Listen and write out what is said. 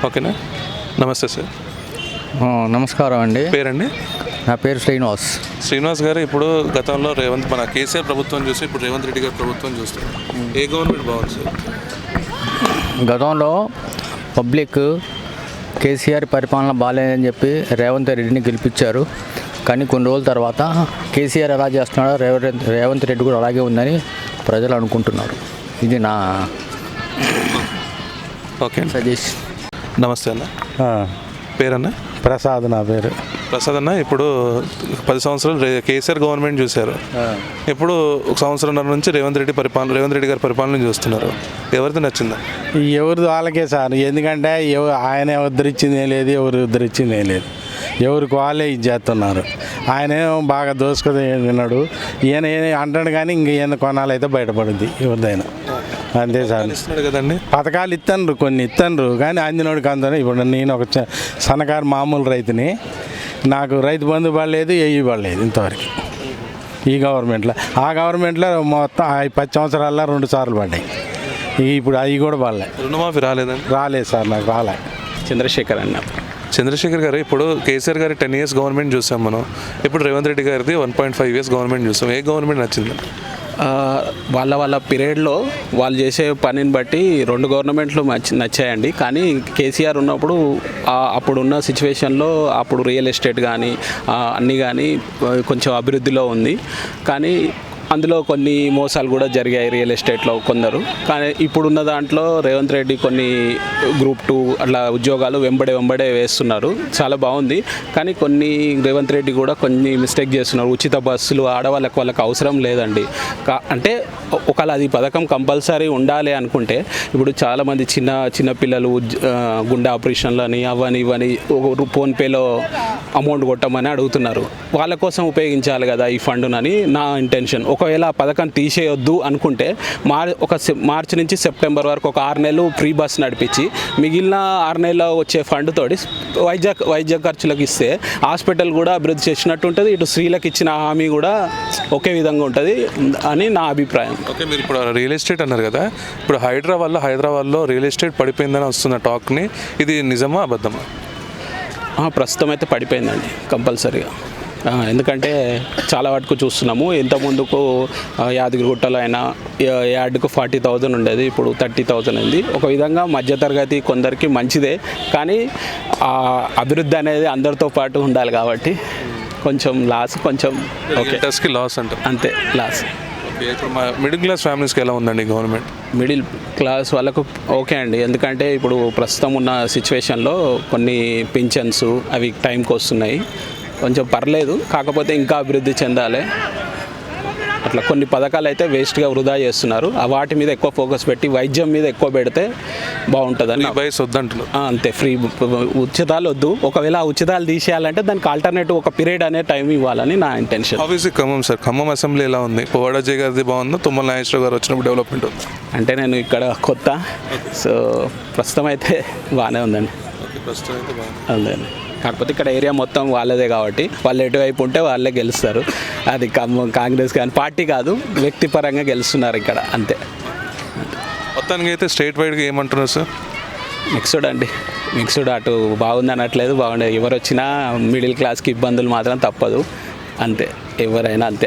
ఓకేనా. నమస్తే సార్. నమస్కారం అండి. పేరండి? నా పేరు శ్రీనివాస్. శ్రీనివాస్ గారు, ఇప్పుడు గతంలో మన కేసీఆర్ ప్రభుత్వం చూసి ఇప్పుడు రేవంత్ రెడ్డి గారి ప్రభుత్వం చూస్తారు, ఏ గవర్నమెంట్ బాగుంది సార్? గతంలో పబ్లిక్ కేసీఆర్ పరిపాలన బాగాలేదని చెప్పి రేవంత్ రెడ్డిని గెలిపించారు. కానీ కొన్ని రోజుల తర్వాత కేసీఆర్ ఎలా చేస్తున్నాడో రేవంత్ రెడ్డి కూడా అలాగే ఉందని ప్రజలు అనుకుంటున్నారు. ఇది నా ఓకే సజెషన్. నమస్తే అన్న. పేరన్న? ప్రసాద్ నా పేరు. ప్రసాద్ అన్న, ఇప్పుడు 10 సంవత్సరాలు కేసీఆర్ గవర్నమెంట్ చూశారు, ఇప్పుడు 1 సంవత్సరంన్నర నుంచి రేవంత్ రెడ్డి గారి పరిపాలన చూస్తున్నారు, ఎవరిది నచ్చిందా? ఎవరిది వాళ్ళకే సార్. ఎందుకంటే ఆయన ఉద్ధరించిందే లేదు, ఎవరు ఉద్ధరించిందే లేదు, ఎవరికి వాళ్ళే ఇది చేస్తున్నారు. ఆయనేమో బాగా దోసుకున్నాడు, ఈయన అంటాడు కానీ ఇంక ఈయన కొనాలైతే బయటపడుద్ది ఎవరిదైనా. అంతే సార్. ఇస్తున్నాడు కదండి పథకాలు ఇస్తాను, కొన్ని ఇస్తాను కానీ అందినోడికి అందరూ. ఇప్పుడు నేను ఒక సన్నకారు మామూలు రైతుని, నాకు రైతు బంధు పడలేదు, ఏవి పడలేదు ఇంతవరకు ఈ గవర్నమెంట్లో. ఆ గవర్నమెంట్లో మొత్తం 10 సంవత్సరాల్లో 2 సార్లు పడ్డాయి. ఇప్పుడు అవి కూడా పడలే. రుణమాఫీ రాలేదండి? రాలేదు సార్, నాకు రాలే. చంద్రశేఖర్ అన్న. చంద్రశేఖర్ గారు, ఇప్పుడు కేసీఆర్ గారి 10 years గవర్నమెంట్ చూసాం మనం, ఇప్పుడు రేవంత్ రెడ్డి గారిది 1.5 years గవర్నమెంట్ చూసాం, ఏ గవర్నమెంట్ నచ్చింది? వాళ్ళ పీరియడ్లో వాళ్ళు చేసే పనిని బట్టి 2 గవర్నమెంట్లు నచ్చాయండి. కానీ కేసీఆర్ ఉన్నప్పుడు అప్పుడున్న సిచ్యువేషన్లో అప్పుడు రియల్ ఎస్టేట్ కానీ అన్నీ కానీ కొంచెం అభివృద్ధిలో ఉంది. కానీ అందులో కొన్ని మోసాలు కూడా జరిగాయి రియల్ ఎస్టేట్లో కొందరు. కానీ ఇప్పుడున్న దాంట్లో రేవంత్ రెడ్డి కొన్ని గ్రూప్ 2 అట్లా ఉద్యోగాలు వెంబడే వేస్తున్నారు, చాలా బాగుంది. కానీ కొన్ని రేవంత్ రెడ్డి కూడా కొన్ని మిస్టేక్ చేస్తున్నారు. ఉచిత బస్సులు వాళ్ళకి అవసరం లేదండి. అంటే ఒకవేళ అది పథకం కంపల్సరీ ఉండాలి అనుకుంటే, ఇప్పుడు చాలామంది చిన్న పిల్లలు గుండె ఆపరేషన్లు అని ఇవని ఫోన్పేలో అమౌంట్ కొట్టమని అడుగుతున్నారు. వాళ్ళ కోసం ఉపయోగించాలి కదా ఈ ఫండ్నని నా ఇంటెన్షన్. ఒకవేళ ఆ పథకం తీసేయొద్దు అనుకుంటే మార్చి నుంచి సెప్టెంబర్ వరకు ఒక 6 నెలలు ఫ్రీ బస్ నడిపించి మిగిలిన 6 నెలలు వచ్చే ఫండ్ తోటి వైద్య ఖర్చులకు ఇస్తే హాస్పిటల్ కూడా అభివృద్ధి చేసినట్టు ఉంటుంది. ఇటు స్త్రీలకు ఇచ్చిన హామీ కూడా ఒకే విధంగా ఉంటుంది అని నా అభిప్రాయం. ఓకే, మీరు ఇప్పుడు రియల్ ఎస్టేట్ అన్నారు కదా, ఇప్పుడు హైదరాబాద్లో రియల్ ఎస్టేట్ పడిపోయిందని వస్తున్న టాక్ని, ఇది నిజమా అబద్ధమా? ప్రస్తుతం అయితే పడిపోయిందండి కంపల్సరీగా. ఎందుకంటే చాలా వాటికి చూస్తున్నాము. ఇంత ముందుకు యాదగిరిగుట్టలో అయినా యార్డుకు 40,000 ఉండేది, ఇప్పుడు 30,000 అయింది. ఒక విధంగా మధ్యతరగతి కొందరికి మంచిదే, కానీ అభివృద్ధి అనేది అందరితో పాటు ఉండాలి కాబట్టి కొంచెం లాస్, కొంచెం ఓకే లాస్ అంతే లాస్. ఇప్పుడు మిడిల్ క్లాస్ ఫ్యామిలీస్కి ఎలా ఉందండి గవర్నమెంట్? మిడిల్ క్లాస్ వాళ్ళకు ఓకే అండి. ఎందుకంటే ఇప్పుడు ప్రస్తుతం ఉన్న సిచ్యువేషన్లో కొన్ని పింఛన్స్ అవి టైంకి వస్తున్నాయి, కొంచెం పర్లేదు. కాకపోతే ఇంకా అభివృద్ధి చెందాలి. అట్లా కొన్ని పథకాలు అయితే వేస్ట్గా వృధా చేస్తున్నారు. వాటి మీద ఎక్కువ ఫోకస్ పెట్టి వైద్యం మీద ఎక్కువ పెడితే బాగుంటుందని. అంతే, ఫ్రీ ఉచితాలు వద్దు. ఒకవేళ ఆ ఉచితాలు తీసేయాలంటే దానికి ఆల్టర్నేటివ్ ఒక పీరియడ్ అనే టైం ఇవ్వాలని నా ఇంటెన్షన్. ఆబ్వియస్లీ ఖమ్మం అసెంబ్లీ ఎలా ఉంది? పువ్వాడ అజయ్ గారిది బాగుందా, తుమ్మల నాగేశ్వరరావు గారు వచ్చినప్పుడు డెవలప్మెంట్ ఉంది? అంటే నేను ఇక్కడ కొత్త, సో ప్రస్తుతం అయితే బాగానే ఉందండి. అదే, కాకపోతే ఇక్కడ ఏరియా మొత్తం వాళ్ళదే కాబట్టి వాళ్ళు ఎటువైపు ఉంటే వాళ్ళే గెలుస్తారు. అది కాంగ్రెస్ కానీ పార్టీ కాదు, వ్యక్తిపరంగా గెలుస్తున్నారు ఇక్కడ, అంతే. మొత్తానికి అయితే స్టేట్ వైడ్గా ఏమంటున్నారు సార్? మిక్స్డ్ అటు బాగుంది అనట్లేదు, బాగుండేది. ఎవరు వచ్చినా మిడిల్ క్లాస్కి ఇబ్బందులు మాత్రం తప్పదు, అంతే. ఎవరైనా అంతే.